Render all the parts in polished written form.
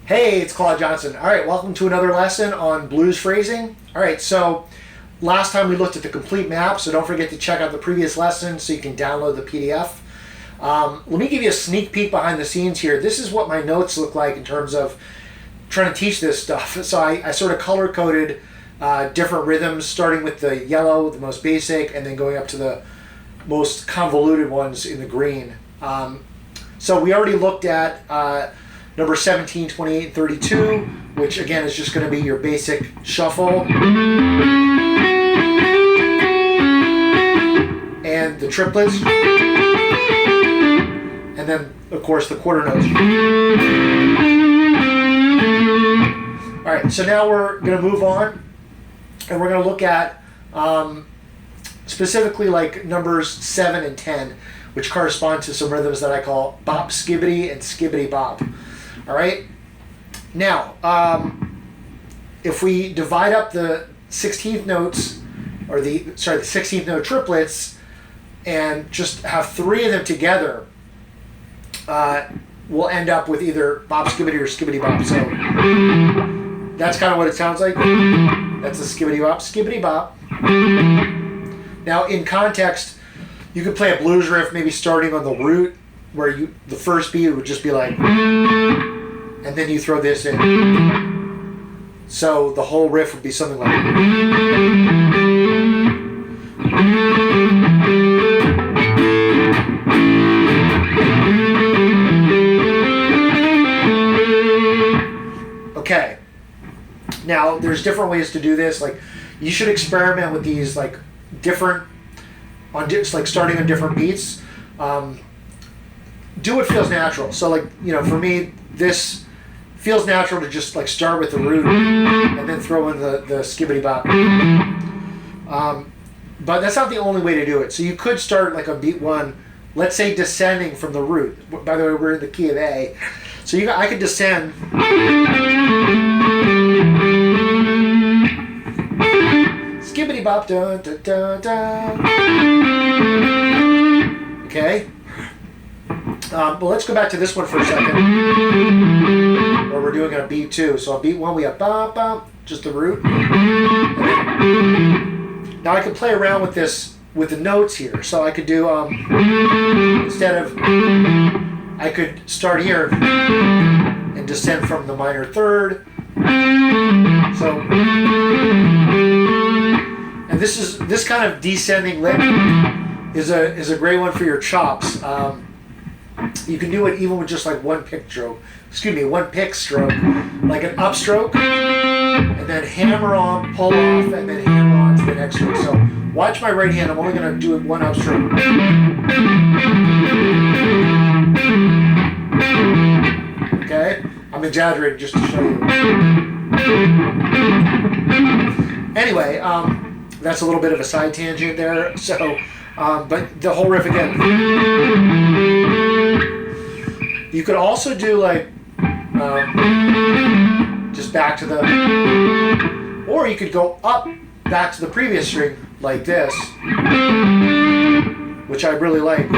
Hey, it's Claude Johnson. All right, welcome to another lesson on blues phrasing. All right, so last time we looked at the complete map, so don't forget to check out the previous lesson so you can download the PDF. Let me give you a sneak peek behind the scenes here. This is what my notes look like in terms of trying to teach this stuff. So I sort of color-coded different rhythms, starting with the yellow, the most basic, and then going up to the most convoluted ones in the green. So we already looked at number 17, 28, and 32, which again is just going to be your basic shuffle. And the triplets. And then, of course, the quarter notes. All right, so now we're going to move on, and we're going to look at specifically like numbers 7 and 10, which correspond to some rhythms that I call bop, skibbity, and skibbity bop. All right. Now, if we divide up the 16th notes, or the 16th note triplets, and just have 3 of them together, we'll end up with either bop, skibbity, or skibbity bop. So that's kind of what it sounds like. That's a skibbity bop, skibbity bop. Now, in context, you could play a blues riff, maybe starting on the root, where the first beat would just be like, and then you throw this in. So the whole riff would be something like. Okay. Now there's different ways to do this. Like, you should experiment with these, like different like starting on different beats. Do what feels natural. So, like, for me, this feels natural to just like start with the root and then throw in the skibbity bop. But that's not the only way to do it. So you could start like on beat 1, let's say descending from the root. By the way, we're in the key of A. So I could descend. Skibbity bop, dun, dun, dun, dun. Okay. But let's go back to this one for a second, where we're doing it on beat 2. So on beat 1 we have bop, bop, just the root. Now I can play around with this, with the notes here. So I could do, instead of, I could start here and descend from the minor third. So, and this kind of descending lick is a great one for your chops. You can do it even with just like one pick stroke, like an upstroke, and then hammer on, pull off, and then hammer on to the next stroke. So watch my right hand. I'm only going to do it one upstroke. Okay? I'm exaggerating just to show you. Anyway, that's a little bit of a side tangent there. So, but the whole riff again. You could also do like just back to the, or you could go up back to the previous string like this, which I really like.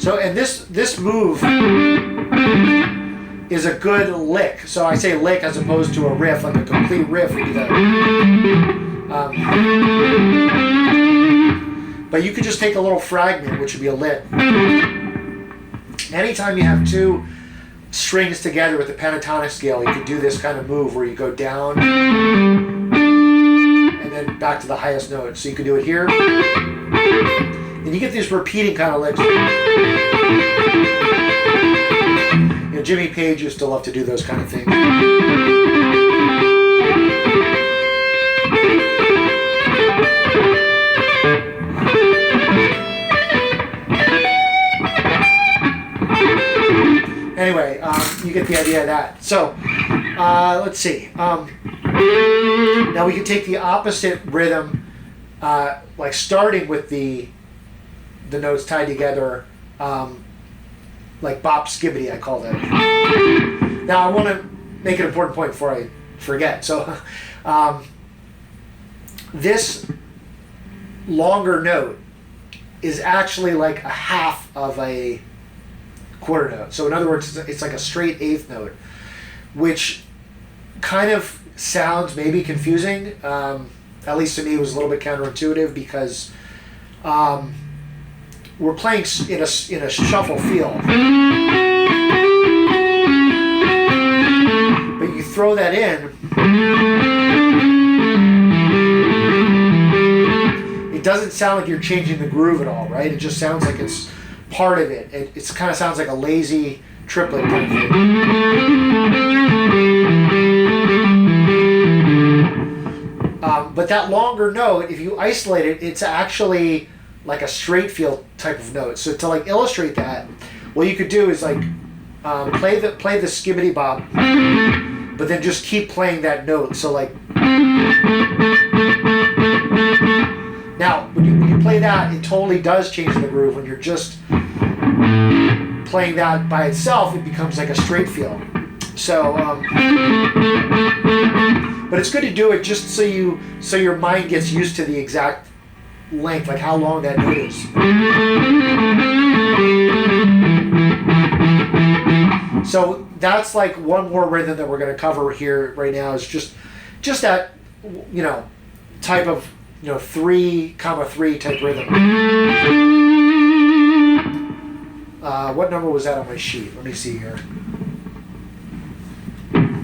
So, and this move is a good lick. So I say lick as opposed to a riff, like a complete riff would be that. But you could just take a little fragment, which would be a lick. Anytime you have 2 strings together with the pentatonic scale, you could do this kind of move where you go down and then back to the highest note. So you could do it here. And you get these repeating kind of licks. Jimmy Page used to love to do those kind of things. Anyway, you get the idea of that. So, let's see. Now we can take the opposite rhythm, like starting with the notes tied together, like bop, skibbity, I call that. Now I want to make an important point before I forget. So, this longer note is actually like a half of a quarter note. So in other words, it's like a straight eighth note, which kind of sounds maybe confusing. At least to me, it was a little bit counterintuitive because we're playing in a shuffle feel, but you throw that in, it doesn't sound like you're changing the groove at all, right? It just sounds like it's part of it. It kind of sounds like a lazy triplet kind of thing. But that longer note, if you isolate it, it's actually like a straight feel type of note. So to like illustrate that, what you could do is like play the skibbity bop, but then just keep playing that note. So like now when you play that, it totally does change the groove. When you're just playing that by itself, it becomes like a straight feel. So, but it's good to do it just so your mind gets used to the exact length, like how long that note is. So that's like one more rhythm that we're going to cover here right now is just that, you know, type of, you know, 3,3 type rhythm. What number was that on my sheet? Let me see here.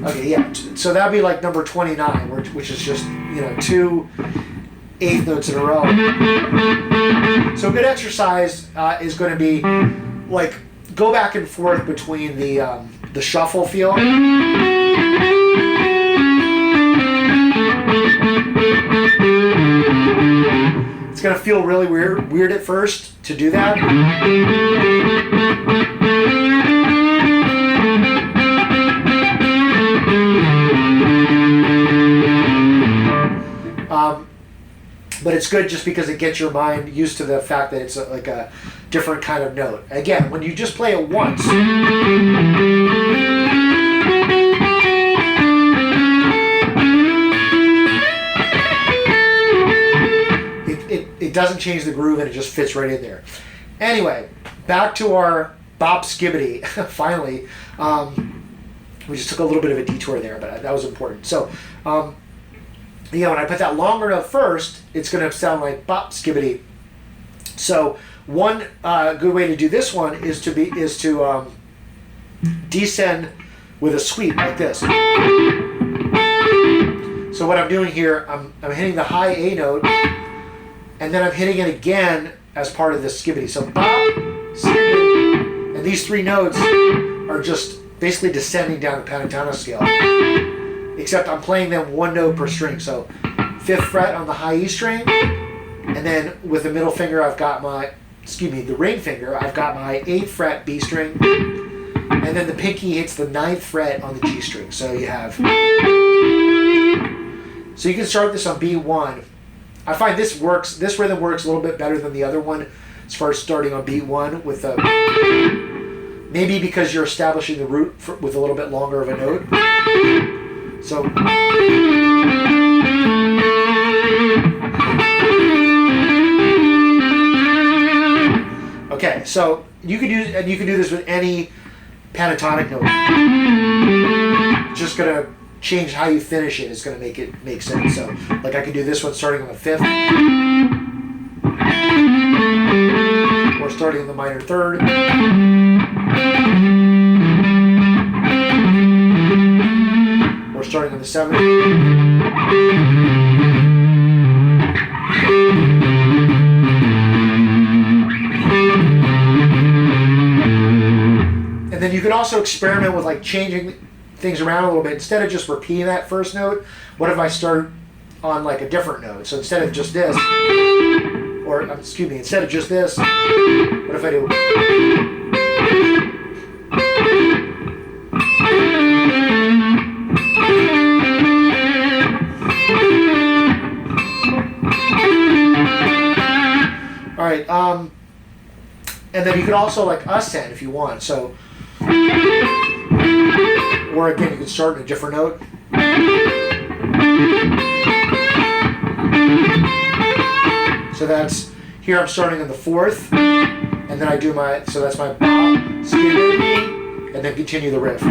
Okay, yeah. So that'd be like number 29, which is just, you know, 2 eighth notes in a row. So a good exercise is going to be like go back and forth between the shuffle feel. It's going to feel really weird at first to do that. But it's good just because it gets your mind used to the fact that it's like a different kind of note. Again, when you just play it once, it doesn't change the groove and it just fits right in there. Anyway, back to our bop skibbity. Finally, we just took a little bit of a detour there, but that was important. So, yeah, when I put that longer note first, it's going to sound like bop skibbity. So one good way to do this one is to descend with a sweep like this. So what I'm doing here, I'm hitting the high A note, and then I'm hitting it again as part of this skibbity. So bop, skibbity, and these 3 notes are just basically descending down the pentatonic scale. Except I'm playing them 1 note per string. So 5th fret on the high E string, and then with the middle finger I've got the ring finger, I've got my 8th fret B string, and then the pinky hits the 9th fret on the G string. So you have, so you can start this on B1. I find this rhythm works a little bit better than the other one as far as starting on B1 with a, maybe because you're establishing the root with a little bit longer of a note. So okay, so you can do this with any pentatonic note. It's just gonna change how you finish it. It's gonna make it make sense. So like I could do this one starting on the 5th, or starting on the minor 3rd. Or starting on the 7th. And then you can also experiment with like changing things around a little bit. Instead of just repeating that first note, what if I start on like a different note? So instead of just this, or instead of just this, what if I do? All right, and then you could also like ascend if you want. So, or again, you can start in a different note. So that's, here I'm starting on the 4th, and and then I do my, so that's my bop, skibity, and then continue the riff.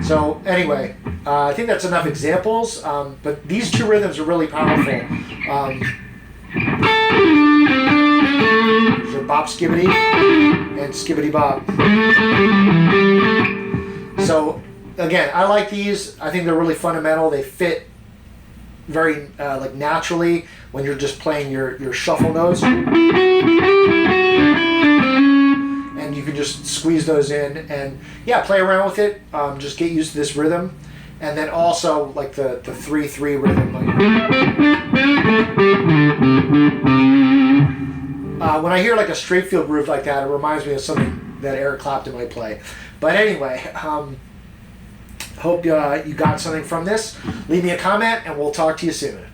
So anyway, I think that's enough examples, but these two rhythms are really powerful. So bop skibity and skibity bop. So again, I like these. I think they're really fundamental. They fit very like naturally when you're just playing your shuffle notes. And you can just squeeze those in and yeah, play around with it. Just get used to this rhythm. And then also like the 3/3 rhythm. When I hear like a straight feel groove like that, it reminds me of something that Eric Clapton might play. But anyway, hope you got something from this. Leave me a comment and we'll talk to you soon.